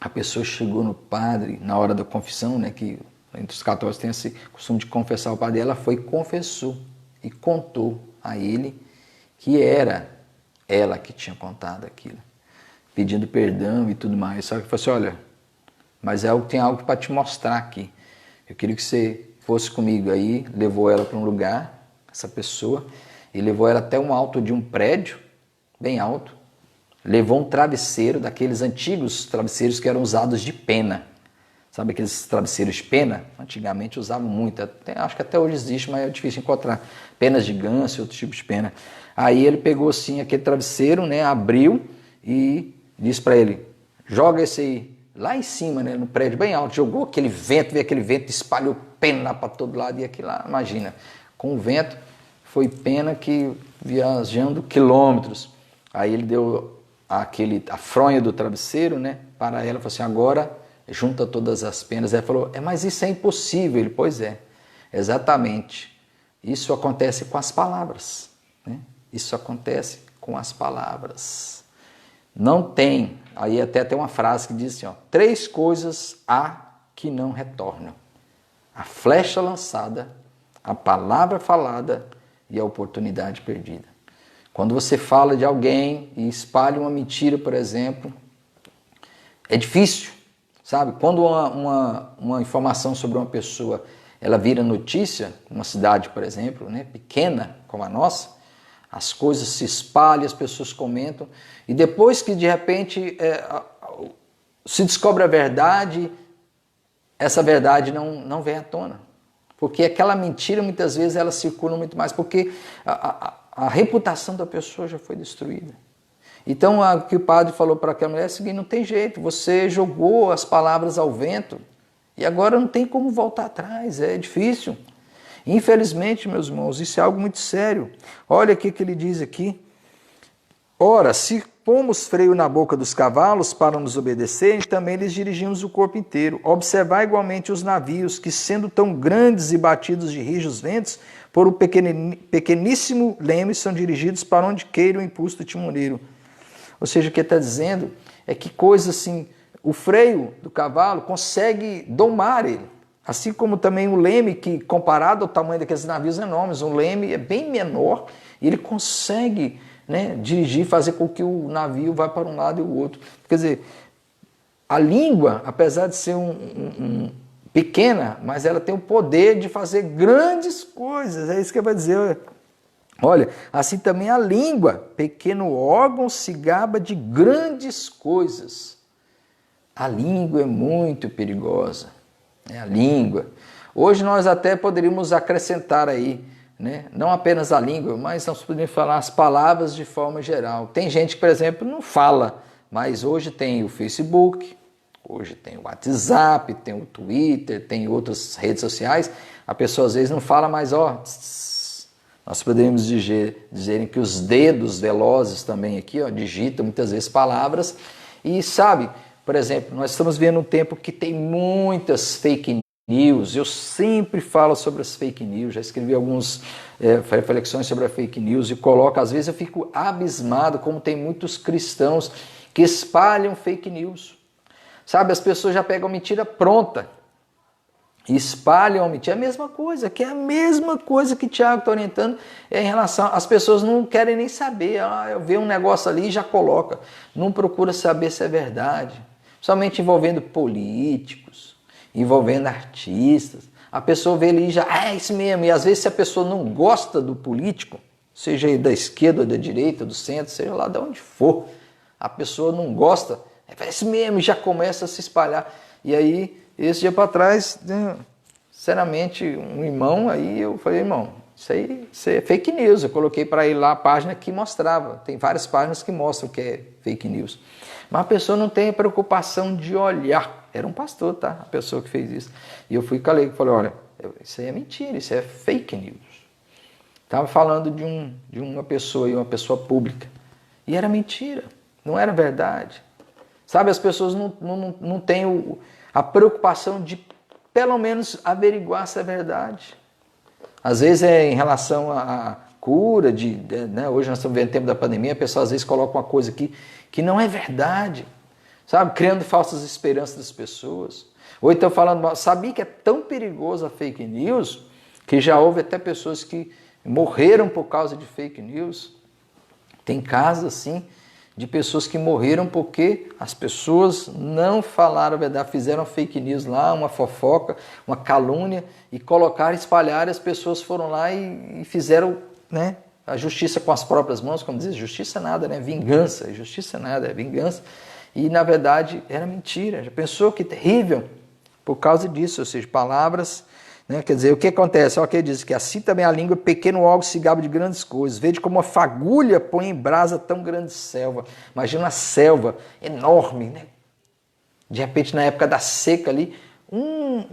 A pessoa chegou no padre na hora da confissão, né, que entre os católicos tem esse costume de confessar o padre, ela foi e confessou e contou a ele que era ela que tinha contado aquilo, pedindo perdão e tudo mais. Só que falou assim: olha, mas tem algo para te mostrar aqui. Eu queria que você fosse comigo. Aí levou ela para um lugar, essa pessoa, e levou ela até um alto de um prédio, bem alto, levou um travesseiro, daqueles antigos travesseiros que eram usados de pena. Sabe aqueles travesseiros de pena? Antigamente usavam muito, acho que até hoje existe, mas é difícil encontrar. Penas de ganso e outros tipos de pena. Aí ele pegou assim aquele travesseiro, né, abriu e disse para ele: joga esse aí lá em cima, né, no prédio bem alto. Jogou aquele vento, veio aquele vento, espalhou pena para todo lado, e aquilo lá, imagina, com o vento foi pena que viajando quilômetros. Aí ele deu a fronha do travesseiro, né, para ela, falou assim: agora junta todas as penas. Ela falou: mas isso é impossível. Ele: pois é, exatamente. Isso acontece com as palavras, né? Isso acontece com as palavras. Não tem, aí até tem uma frase que diz assim: 3 coisas há que não retornam: a flecha lançada, a palavra falada e a oportunidade perdida. Quando você fala de alguém e espalha uma mentira, por exemplo, é difícil, sabe? Quando uma informação sobre uma pessoa ela vira notícia, numa cidade, por exemplo, né, pequena como a nossa, as coisas se espalham, as pessoas comentam, e depois que de repente se descobre a verdade, essa verdade não vem à tona. Porque aquela mentira, muitas vezes, ela circula muito mais, porque a reputação da pessoa já foi destruída. Então, o que o padre falou para aquela mulher é o seguinte: não tem jeito, você jogou as palavras ao vento e agora não tem como voltar atrás, é difícil. Infelizmente, meus irmãos, isso é algo muito sério. Olha o que ele diz aqui. Ora, se pomos freio na boca dos cavalos para nos obedecerem, também lhes dirigimos o corpo inteiro. Observai igualmente os navios, que sendo tão grandes e batidos de rijos ventos, por um pequeníssimo leme são dirigidos para onde queira o impulso do timoneiro. Ou seja, o que ele está dizendo é que coisa assim, o freio do cavalo consegue domar ele. Assim como também o leme, que comparado ao tamanho daqueles navios enormes, um leme é bem menor e ele consegue, né, dirigir, fazer com que o navio vá para um lado e o outro. Quer dizer, a língua, apesar de ser pequena, mas ela tem o poder de fazer grandes coisas. É isso que ele vai dizer. Olha, assim também a língua, pequeno órgão, se gaba de grandes coisas. A língua é muito perigosa. A língua. Hoje nós até poderíamos acrescentar aí, né? Não apenas a língua, mas nós poderíamos falar as palavras de forma geral. Tem gente que, por exemplo, não fala, mas hoje tem o Facebook, hoje tem o WhatsApp, tem o Twitter, tem outras redes sociais. A pessoa às vezes não fala, mas nós poderíamos dizerem que os dedos velozes também aqui digitam muitas vezes palavras e sabe. Por exemplo, nós estamos vendo um tempo que tem muitas fake news. Eu sempre falo sobre as fake news, já escrevi algumas reflexões sobre a fake news e coloco, às vezes eu fico abismado como tem muitos cristãos que espalham fake news. Sabe, as pessoas já pegam mentira pronta e espalham a mentira. É a mesma coisa, que é a mesma coisa que Tiago está orientando em relação... As pessoas não querem nem saber, eu vejo um negócio ali e já coloca. Não procura saber se é verdade. Somente envolvendo políticos, envolvendo artistas. A pessoa vê ali e já, é isso mesmo. E às vezes se a pessoa não gosta do político, seja da esquerda ou da direita, do centro, seja lá de onde for, a pessoa não gosta, é isso mesmo, e já começa a se espalhar. E aí, esse dia para trás, sinceramente, um irmão, aí eu falei, irmão, isso é fake news. Eu coloquei para ele lá a página que mostrava. Tem várias páginas que mostram que é fake news. Mas a pessoa não tem a preocupação de olhar. Era um pastor, tá? A pessoa que fez isso. E eu fui calei e falei, olha, isso aí é mentira, isso é fake news. Estava falando de uma pessoa e uma pessoa pública. E era mentira, não era verdade. Sabe, as pessoas não têm a preocupação de, pelo menos, averiguar se é verdade. Às vezes é em relação à cura, né? Hoje nós estamos vendo o tempo da pandemia, a pessoa às vezes coloca uma coisa aqui que não é verdade, sabe? Criando falsas esperanças das pessoas. Ou então falando, sabia que é tão perigoso a fake news, que já houve até pessoas que morreram por causa de fake news. Tem casos assim, de pessoas que morreram porque as pessoas não falaram a verdade, fizeram fake news lá, uma fofoca, uma calúnia, e colocaram, espalharam, e as pessoas foram lá e fizeram, né, a justiça com as próprias mãos, como diz, justiça nada, né, vingança, justiça nada, é vingança, e na verdade era mentira. Já pensou que terrível por causa disso, ou seja, palavras... Né? Quer dizer, o que acontece? Olha o que ele diz, que assim também a língua, pequeno órgão, se gaba de grandes coisas. Vede como uma fagulha põe em brasa tão grande selva. Imagina uma selva enorme, né? De repente, na época da seca ali,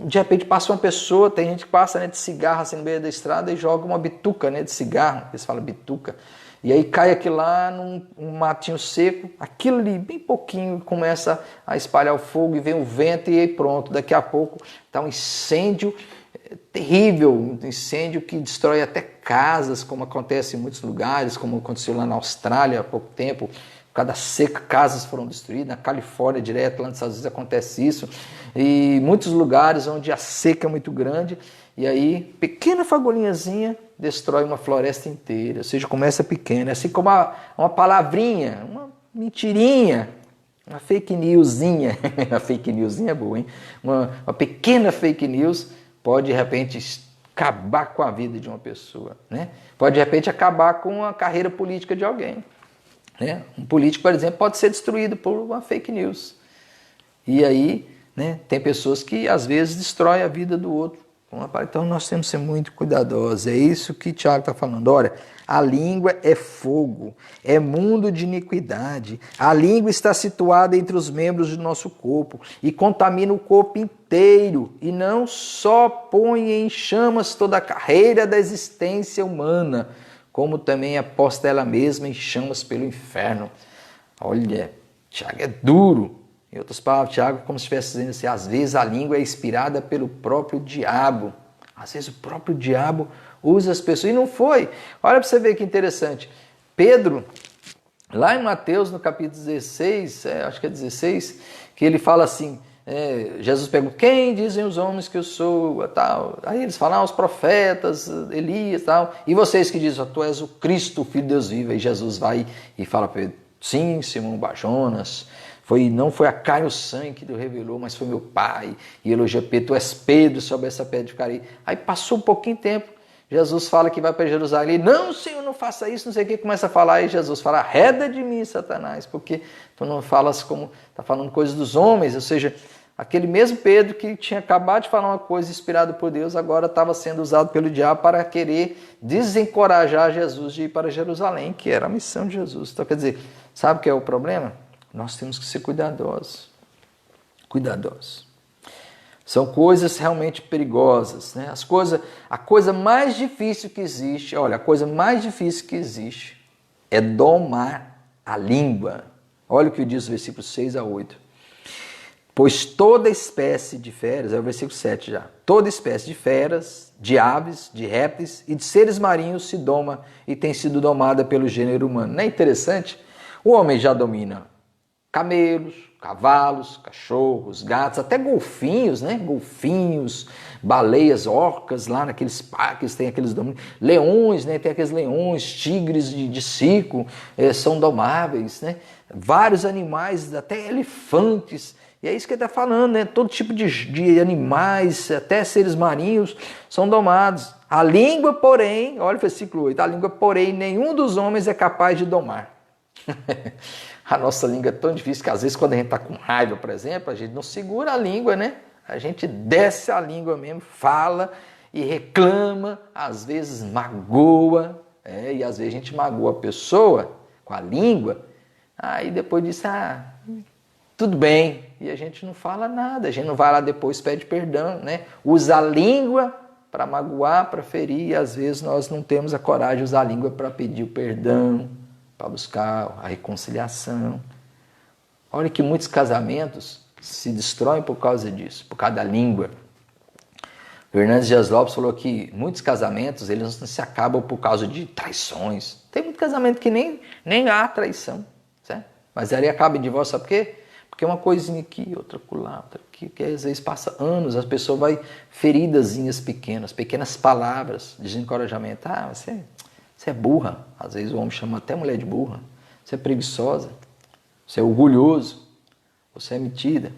de repente passa uma pessoa, tem gente que passa, né, de cigarro assim no meio da estrada e joga uma bituca, né, de cigarro, eles falam bituca. E aí cai aquilo lá num matinho seco, aquilo ali, bem pouquinho, começa a espalhar o fogo e vem o vento e aí pronto. Daqui a pouco está um incêndio terrível, um incêndio que destrói até casas, como acontece em muitos lugares, como aconteceu lá na Austrália há pouco tempo, por causa da seca, casas foram destruídas. Na Califórnia, direto, lá nos Estados Unidos acontece isso. E muitos lugares onde a seca é muito grande, e aí, pequena fagulhinhazinha destrói uma floresta inteira. Ou seja, começa pequena. Assim como uma palavrinha, uma mentirinha, uma fake newsinha. A fake newsinha é boa, hein? Uma pequena fake news pode, de repente, acabar com a vida de uma pessoa, né? Pode, de repente, acabar com a carreira política de alguém, né? Um político, por exemplo, pode ser destruído por uma fake news. E aí, né, tem pessoas que, às vezes, destroem a vida do outro. Então, nós temos que ser muito cuidadosos. É isso que Tiago está falando. Olha, a língua é fogo, é mundo de iniquidade. A língua está situada entre os membros do nosso corpo e contamina o corpo inteiro, e não só põe em chamas toda a carreira da existência humana, como também é posta ela mesma em chamas pelo inferno. Olha, Tiago é duro. Em outras palavras, Tiago, como se estivesse dizendo assim, às vezes a língua é inspirada pelo próprio diabo. Às vezes o próprio diabo usa as pessoas. E não foi. Olha para você ver que interessante. Pedro, lá em Mateus, no capítulo 16, acho que é 16, que ele fala assim, Jesus pergunta, quem dizem os homens que eu sou? Tal. Aí eles falam, os profetas, Elias, tal. E vocês que dizem, tu és o Cristo, o Filho de Deus vivo. Aí Jesus vai e fala para Pedro, sim, Simão Bajonas, não foi a carne e o sangue que te revelou, mas foi meu Pai. E elogia Pedro, tu és Pedro, sobre essa pedra ficarei. Aí passou um pouquinho de tempo, Jesus fala que vai para Jerusalém. Não, Senhor, não faça isso, não sei o que. Começa a falar, e Jesus fala, arreda de mim, Satanás, porque tu não falas como, está falando coisas dos homens. Ou seja, aquele mesmo Pedro que tinha acabado de falar uma coisa inspirada por Deus, agora estava sendo usado pelo diabo para querer desencorajar Jesus de ir para Jerusalém, que era a missão de Jesus. Então, quer dizer, sabe o que é o problema? Nós temos que ser cuidadosos. Cuidadosos. São coisas realmente perigosas, né? A coisa mais difícil que existe, olha, a coisa mais difícil que existe é domar a língua. Olha o que diz o versículo 6 a 8. Pois toda espécie de feras, é o versículo 7 já, toda espécie de feras, de aves, de répteis e de seres marinhos se doma e tem sido domada pelo gênero humano. Não é interessante? O homem já domina camelos, cavalos, cachorros, gatos, até golfinhos, né? Golfinhos, baleias, orcas, lá naqueles parques tem aqueles domínios. Leões, né? Tem aqueles leões, tigres de circo, são domáveis, né? Vários animais, até elefantes. E é isso que ele está falando, né? Todo tipo de animais, até seres marinhos, são domados. A língua, porém, olha o versículo 8, a língua, porém, nenhum dos homens é capaz de domar. A nossa língua é tão difícil que às vezes quando a gente está com raiva, por exemplo, a gente não segura a língua, né? A gente desce a língua mesmo, fala e reclama, às vezes magoa, e às vezes a gente magoa a pessoa com a língua, aí depois diz, tudo bem, e a gente não fala nada, a gente não vai lá depois pede perdão, né? Usa a língua para magoar, para ferir, e às vezes nós não temos a coragem de usar a língua para pedir o perdão, para buscar a reconciliação. Olha que muitos casamentos se destroem por causa disso, por causa da língua. O Hernandes Dias Lopes falou que muitos casamentos eles não se acabam por causa de traições. Tem muito casamento que nem há traição, certo? Mas ali acaba em divórcio, sabe por quê? Porque uma coisinha aqui, outra acolá, outra aqui, que às vezes passa anos, a pessoa vai feridazinhas pequenas palavras de desencorajamento. Você é burra. Às vezes o homem chama até a mulher de burra. Você é preguiçosa. Você é orgulhoso. Você é metida.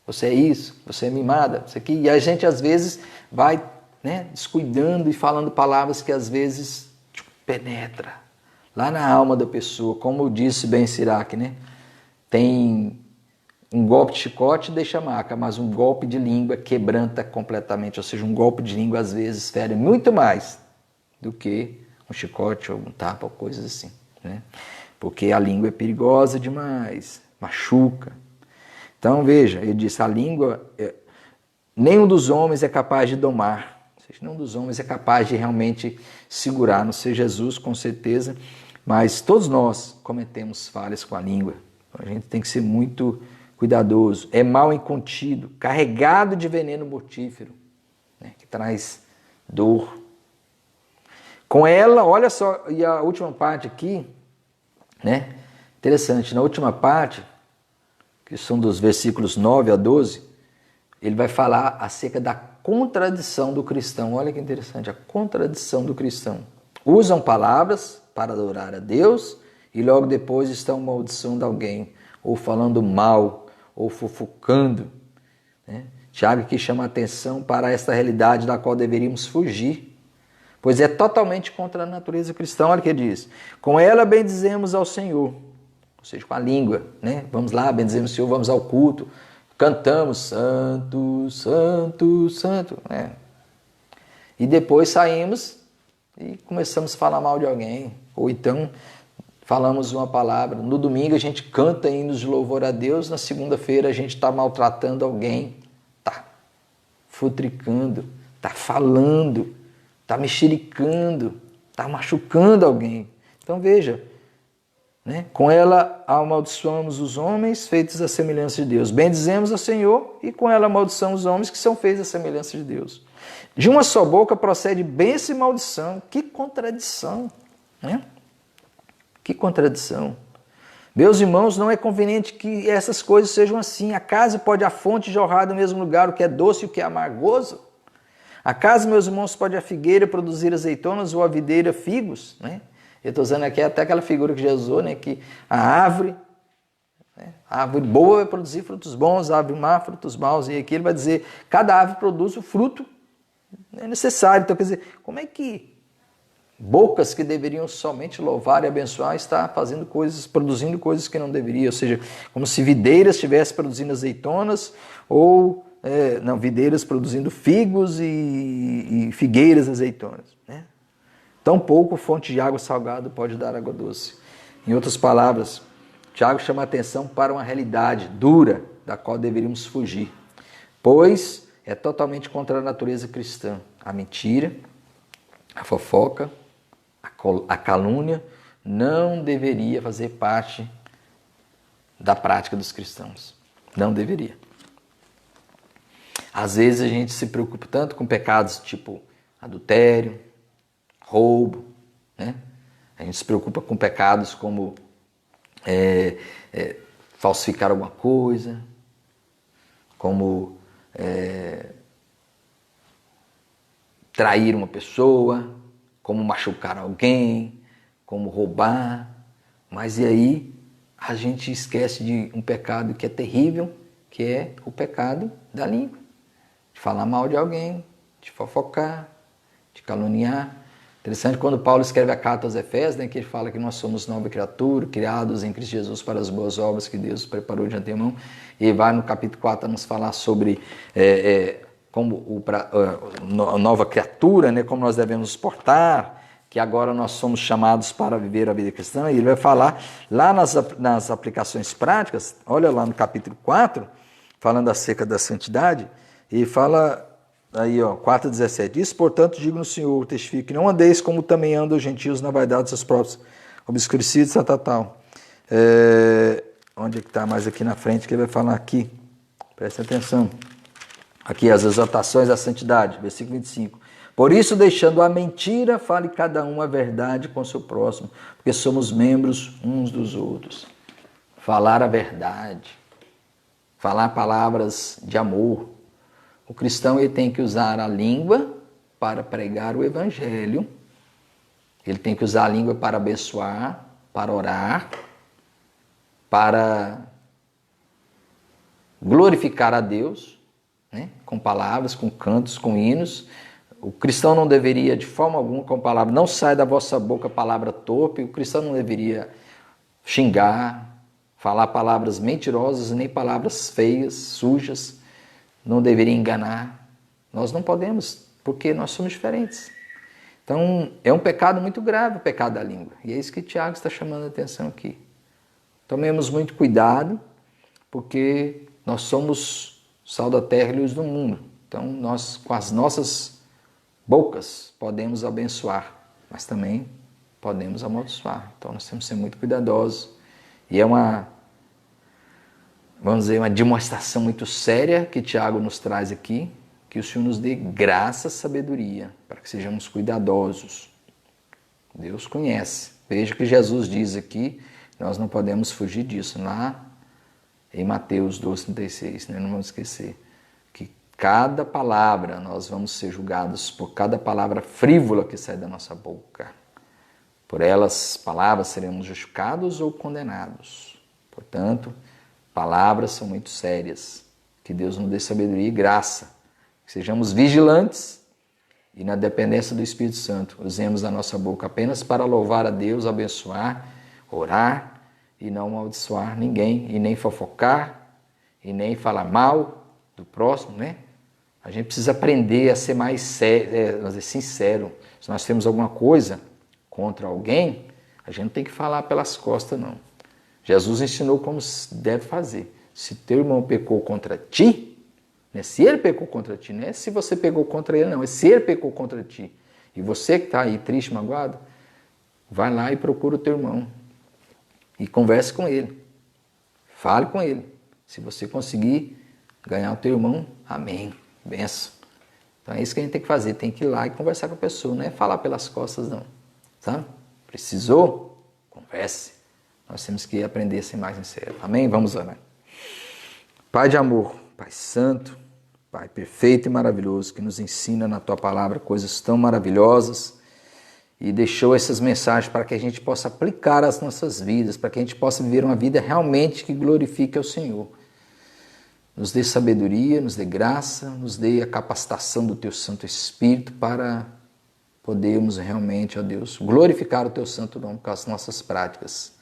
Você é isso. Você é mimada. Isso aqui. E a gente às vezes vai, né, descuidando e falando palavras que às vezes penetra lá na alma da pessoa. Como disse Ben Sirac, né? Tem um golpe de chicote deixa marca, mas um golpe de língua quebranta completamente. Ou seja, um golpe de língua às vezes fere muito mais do que um chicote ou um tapa ou coisas assim, né? Porque a língua é perigosa demais, machuca. Então veja, ele disse, a língua, nenhum dos homens é capaz de domar, ou seja, nenhum dos homens é capaz de realmente segurar, não sei Jesus com certeza, mas todos nós cometemos falhas com a língua, então, a gente tem que ser muito cuidadoso, é mal incontido, carregado de veneno mortífero, né, que traz dor. Com ela, olha só, e a última parte aqui, né? Interessante, na última parte, que são dos versículos 9 a 12, ele vai falar acerca da contradição do cristão. Olha que interessante, a contradição do cristão. Usam palavras para adorar a Deus e logo depois estão amaldiçoando alguém, ou falando mal, ou fofocando. Né? Tiago aqui chama a atenção para esta realidade da qual deveríamos fugir, pois é totalmente contra a natureza cristã. Olha o que ele diz: com ela bendizemos ao Senhor, ou seja, com a língua, né? Vamos lá, bendizemos o Senhor, vamos ao culto, cantamos santo, santo, santo, né? E depois saímos e começamos a falar mal de alguém, ou então falamos uma palavra. No domingo a gente canta hinos de louvor a Deus, na segunda-feira a gente está maltratando alguém, está futricando, está falando, está mexericando, está machucando alguém. Então veja, né? Com ela amaldiçoamos os homens feitos à semelhança de Deus. Bendizemos ao Senhor e com ela amaldiçoamos os homens que são feitos à semelhança de Deus. De uma só boca procede bênção e maldição. Que contradição, né? Que contradição. Meus irmãos, não é conveniente que essas coisas sejam assim. Acaso pode a fonte jorrar do mesmo lugar o que é doce e o que é amargoso? Acaso, meus irmãos, pode a figueira produzir azeitonas ou a videira figos, né? Eu estou usando aqui até aquela figura que Jesus usou, né? Que a árvore, né? A árvore boa vai produzir frutos bons, a árvore má, frutos maus. E aqui ele vai dizer, cada árvore produz o fruto necessário. Então, quer dizer, como é que bocas que deveriam somente louvar e abençoar está fazendo coisas, produzindo coisas que não deveriam? Ou seja, como se videiras estivessem produzindo azeitonas ou videiras produzindo figos e figueiras azeitonas, né? Tão pouco fonte de água salgada pode dar água doce. Em outras palavras, Tiago chama a atenção para uma realidade dura da qual deveríamos fugir, pois é totalmente contra a natureza cristã. A mentira, a fofoca, a calúnia não deveria fazer parte da prática dos cristãos. Não deveria. Às vezes a gente se preocupa tanto com pecados tipo adultério, roubo, né? A gente se preocupa com pecados como falsificar alguma coisa, como trair uma pessoa, como machucar alguém, como roubar. Mas e aí a gente esquece de um pecado que é terrível, que é o pecado da língua. De falar mal de alguém, de fofocar, de caluniar. Interessante quando Paulo escreve a carta aos Efésios, né, que ele fala que nós somos nova criatura, criados em Cristo Jesus para as boas obras que Deus preparou de antemão. E vai no capítulo 4 a nos falar sobre como a nova criatura, né, como nós devemos nos portar, que agora nós somos chamados para viver a vida cristã. E ele vai falar lá nas aplicações práticas, olha lá no capítulo 4, falando acerca da santidade, e fala... Aí, ó, 4,17. Isso, portanto, digo no Senhor, testifico, que não andeis como também andam os gentios na vaidade dos seus próprios obscurecidos, tal. Onde é que está mais aqui na frente, que ele vai falar aqui? Presta atenção. Aqui, as exortações à santidade, versículo 25. Por isso, deixando a mentira, fale cada um a verdade com o seu próximo, porque somos membros uns dos outros. Falar a verdade. Falar palavras de amor. O cristão ele tem que usar a língua para pregar o evangelho, ele tem que usar a língua para abençoar, para orar, para glorificar a Deus, né? Com palavras, com cantos, com hinos. O cristão não deveria, de forma alguma, com palavra, não sai da vossa boca palavra torpe, o cristão não deveria xingar, falar palavras mentirosas, nem palavras feias, sujas. Não deveria enganar. Nós não podemos, porque nós somos diferentes. Então, é um pecado muito grave o pecado da língua. E é isso que Tiago está chamando a atenção aqui. Tomemos muito cuidado, porque nós somos sal da terra e luz do mundo. Então, nós, com as nossas bocas, podemos abençoar, mas também podemos amaldiçoar. Então, nós temos que ser muito cuidadosos. E é uma demonstração muito séria que Tiago nos traz aqui, que o Senhor nos dê graça, sabedoria, para que sejamos cuidadosos. Deus conhece. Veja o que Jesus diz aqui Nós não podemos fugir disso. Lá em Mateus 12:36, né? Não vamos esquecer que cada palavra, nós vamos ser julgados por cada palavra frívola que sai da nossa boca. Por elas, palavras, seremos justificados ou condenados. Portanto, palavras são muito sérias. Que Deus nos dê sabedoria e graça. Que sejamos vigilantes e, na dependência do Espírito Santo, usemos a nossa boca apenas para louvar a Deus, abençoar, orar e não amaldiçoar ninguém, e nem fofocar, e nem falar mal do próximo, né? A gente precisa aprender a ser mais sincero. Se nós temos alguma coisa contra alguém, a gente não tem que falar pelas costas, não. Jesus ensinou como deve fazer. Se teu irmão pecou contra ti, né? Se ele pecou contra ti, não é se você pecou contra ele, não. É se ele pecou contra ti. E você que está aí triste, magoado, vai lá e procura o teu irmão. E converse com ele. Fale com ele. Se você conseguir ganhar o teu irmão, amém. Benção. Então é isso que a gente tem que fazer. Tem que ir lá e conversar com a pessoa. Não é falar pelas costas, não. Sabe? Precisou? Converse. Nós temos que aprender a ser mais sincero. Amém? Vamos lá. Pai de amor, Pai santo, Pai perfeito e maravilhoso, que nos ensina na Tua palavra coisas tão maravilhosas e deixou essas mensagens para que a gente possa aplicar às nossas vidas, para que a gente possa viver uma vida realmente que glorifique ao Senhor. Nos dê sabedoria, nos dê graça, nos dê a capacitação do Teu Santo Espírito para podermos realmente, ó Deus, glorificar o Teu santo nome com as nossas práticas.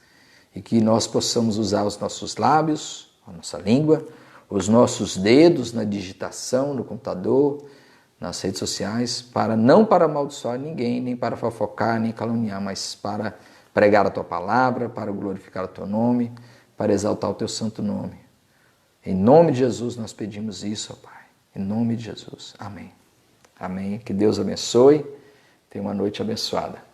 E que nós possamos usar os nossos lábios, a nossa língua, os nossos dedos na digitação, no computador, nas redes sociais, não para amaldiçoar ninguém, nem para fofocar, nem caluniar, mas para pregar a Tua palavra, para glorificar o Teu nome, para exaltar o Teu santo nome. Em nome de Jesus nós pedimos isso, ó Pai. Em nome de Jesus. Amém. Amém. Que Deus abençoe. Tenha uma noite abençoada.